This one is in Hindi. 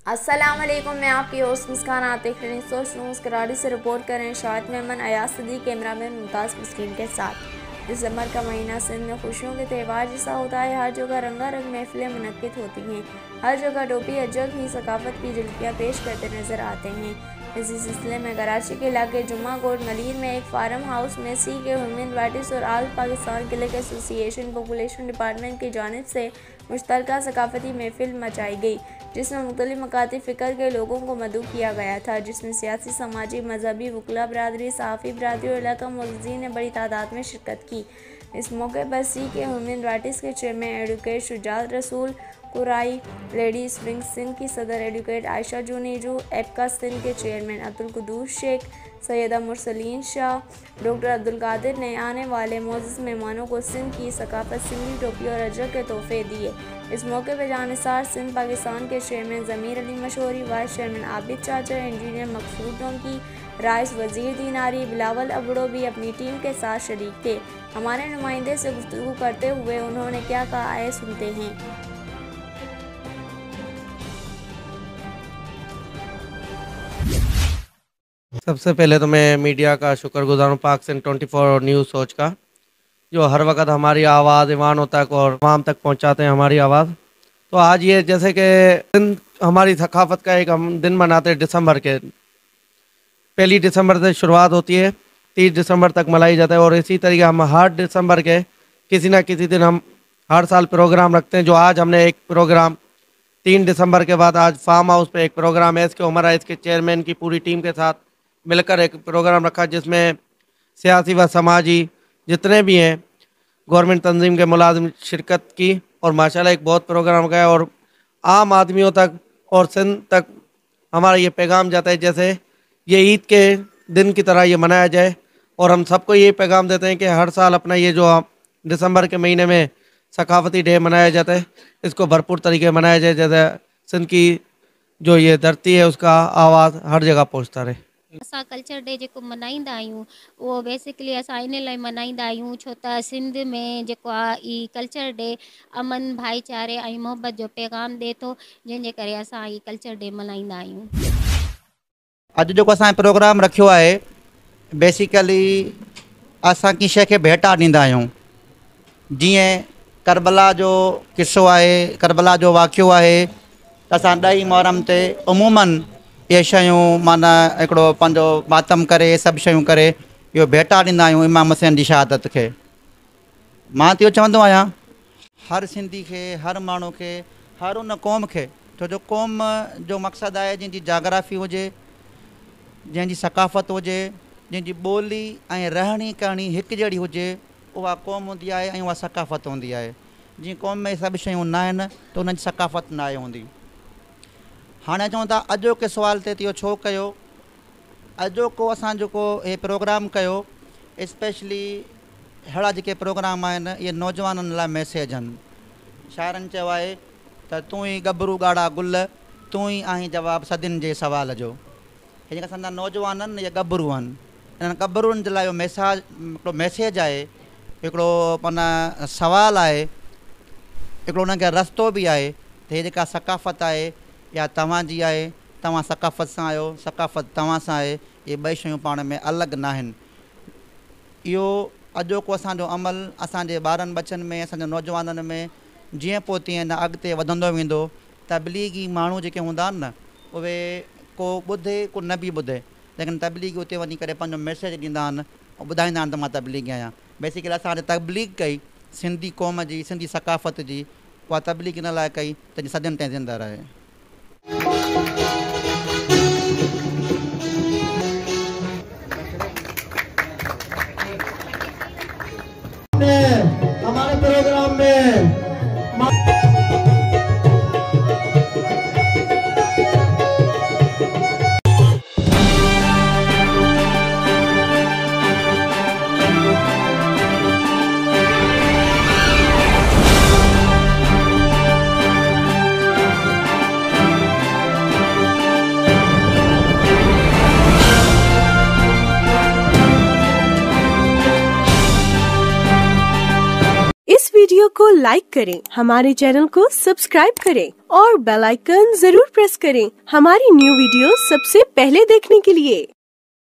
अस्सलाम वालेकुम, मैं आपकी होस्ट मुस्कान आतिक न्यूज़ कराची से रिपोर्ट कर रहे हैं। शाहिद मेमन, अयाज सदी, कैमरामैन मुमताज़ मुस्किन के साथ। दिसंबर का महीना सिंध में खुशियों के त्यौहार जैसा होता है। हर जगह रंगारंग महफिलें मुनक्किद होती हैं। हर जगह डोपी अजग ही सकाफत की झलकियाँ पेश करते नजर आते हैं। इसी सिलसिले में कराची के इलाके जुम्मा कोट मलीर में एक फार्म हाउस में सी के ह्यूमन राइट्स और आल पाकिस्तान क्लिक एसोसिएशन पॉपुलेशन डिपार्टमेंट की जानिब से मुश्तरका सकाफती महफिल मचाई गई, जिसमें मुख्तलिफ मकाती फ़िक्र के लोगों को मदऊ किया गया था, जिसमें सियासी, समाजी, मजहबी, वकला बरादरी, सहाफ़ी बरादरी और इलाका मुअज़्ज़िज़ीन ने बड़ी तादाद में शिरकत की। इस मौके पर सी के ह्यूमन राइट्स के चेयरमैन एडवोकेट शुजात रसूल कुराई, लेडीज़ विंग सिंध की सदर एडवोकेट आयशा जुनीजू, एपका सिंध के चेयरमैन अब्दुल कुद्दूस शेख, सैयदा मुरसलीन शाह, डॉक्टर अब्दुल कादिर ने आने वाले मोअज़्ज़ज़ मेहमानों को सिंध की सकाफत, सिंधी टोपी और अजरक के तोहफे दिए। इस मौके पर जानिसार सिंध पाकिस्तान के चेयरमैन ज़मीर अली मशहूरी, वाइस चेयरमैन आबिद चाचा, इंजीनियर मकसूद डोंकी, राइस वज़ीर दीनारी, बिलावल अबड़ो भी अपनी टीम के साथ शरीक थे। हमारे नुमाइंदे से गुफ्तगू करते हुए उन्होंने क्या कहा, आइए सुनते हैं। सबसे पहले तो मैं मीडिया का शुक्रगुजार हूँ, पाक सिंध 24 न्यूज़ सोच का, जो हर वक्त हमारी आवाज़ ईवानों तक और आवाम तक पहुँचाते हैं हमारी आवाज़। तो आज ये जैसे कि दिन हमारी सकाफत का एक हम दिन मनाते हैं दिसंबर के, 1 दिसंबर से शुरुआत होती है, 30 दिसंबर तक मनाई जाता है। और इसी तरीके हम हर दिसंबर के किसी न किसी दिन हम हर साल प्रोग्राम रखते हैं। जो आज हमने एक प्रोग्राम 3 दिसंबर के बाद आज फार्म हाउस पे एक प्रोग्राम है, इसके उमर के चेयरमैन की पूरी टीम के साथ मिलकर एक प्रोग्राम रखा, जिसमें सियासी व समाजी जितने भी हैं गवर्नमेंट तंजीम के मुलाजिम शिरकत की। और माशाल्लाह एक बहुत प्रोग्राम गया और आम आदमियों तक और सिंध तक हमारा ये पैगाम जाता है जैसे ये ईद के दिन की तरह ये मनाया जाए। और हम सबको ये पैगाम देते हैं कि हर साल अपना ये जो दिसंबर के महीने में सकाफती डे मनाया जाता है, इसको भरपूर तरीके मनाया जाए, जैसे सिंध की जो ये धरती है उसका आवाज़ हर जगह पहुँचता रहे। असां कल्चर डे जेको मल्हाईंदा आहियूं उहो बेसिकली असां इन लाइ मल्हाईंदा आहियूं छो त सिंध में जेको आहे ई कल्चर डे अमन, भाईचारे ऐं मोहबत जो पैगाम ॾिए थो, जंहिंजे करे असां ई कल्चर डे मल्हाईंदा आहियूं। अॼु जेको असां प्रोग्राम रखियो आहे, बेसिकली असां कंहिं शइ खे भेटा ॾींदा आहियूं। जीअं करबला जो किस्सो आहे, करबला जो वाक़ियो आहे, त असां 10 मुहर्रम ते उमूमन ये शयूं माना हिकिड़ो पंहिंजो मातम करे सभु शयूं करे इहो भेटा ॾींदा आहियूं इमाम हुसैन जी शहादत खे। मां त इहो चवंदो आहियां हर सिंधी खे, हर माण्हू खे, हर उन क़ौम खे, छो जो क़ौम जो मक़सदु आहे जंहिंजी जाग्राफ़ी हुजे, जंहिंजी सकाफ़त हुजे, जंहिंजी ॿोली ऐं रहणी करणी हिकु जहिड़ी हुजे, उहा क़ौम हूंदी आहे ऐं उहा सकाफ़त हूंदी आहे। जीअं क़ौम में सभु शयूं न आहिनि त उन्हनि जी सकाफ़त न आहे हूंदी। हाणे चऊं था अॼोके सुवाल ते इहो छो कयो, अॼोको असां जेको हे प्रोग्राम कयो, स्पेशली अहिड़ा जेके प्रोग्राम आहिनि इहे नौजवाननि लाइ मैसेज आहिनि। शाइरनि चयो आहे त तूं ई गबरू ॻाढ़ा गुल, तूं ई आहीं जवाबु सदियुनि जे सवाल जो। हे जेका असांजा नौजवान आहिनि इहे गबरू आहिनि, इन्हनि गबरुनि जे लाइ इहो हिकिड़ो मैसेज आहे, हिकिड़ो माना सवाल आहे, हिकिड़ो उनखे रस्तो बि आहे त हे जेका सकाफ़त आहे या तव्हांजी आहे, तव्हां सकाफ़त सां आहियो, सकाफ़त तव्हां सां आहे, इहे ॿई शयूं पाण में अलॻि न आहिनि। इहो अॼोको असांजो अमल असांजे ॿारनि बचनि में, असांजे नौजवाननि में जीअं पोइ तीअं न अॻिते वधंदो वेंदो। तबलीगी माण्हू जेके हूंदा आहिनि न, उहे को ॿुधे को न बि ॿुधे, लेकिन तबलीगी उते वञी करे पंहिंजो मैसेज ॾींदा आहिनि ऐं ॿुधाईंदा आहिनि त मां तबलीगी आहियां। बेसिकली असां हाणे तबलीग कई सिंधी क़ौम जी, सिंधी सकाफ़त जी, उहा तबलीग इन लाइ कई त सदियुनि ताईं ज़िंदा रहे। हमारे प्रोग्राम में वीडियो को लाइक करें, हमारे चैनल को सब्सक्राइब करें और बेल आइकन जरूर प्रेस करें हमारी न्यू वीडियो सबसे पहले देखने के लिए।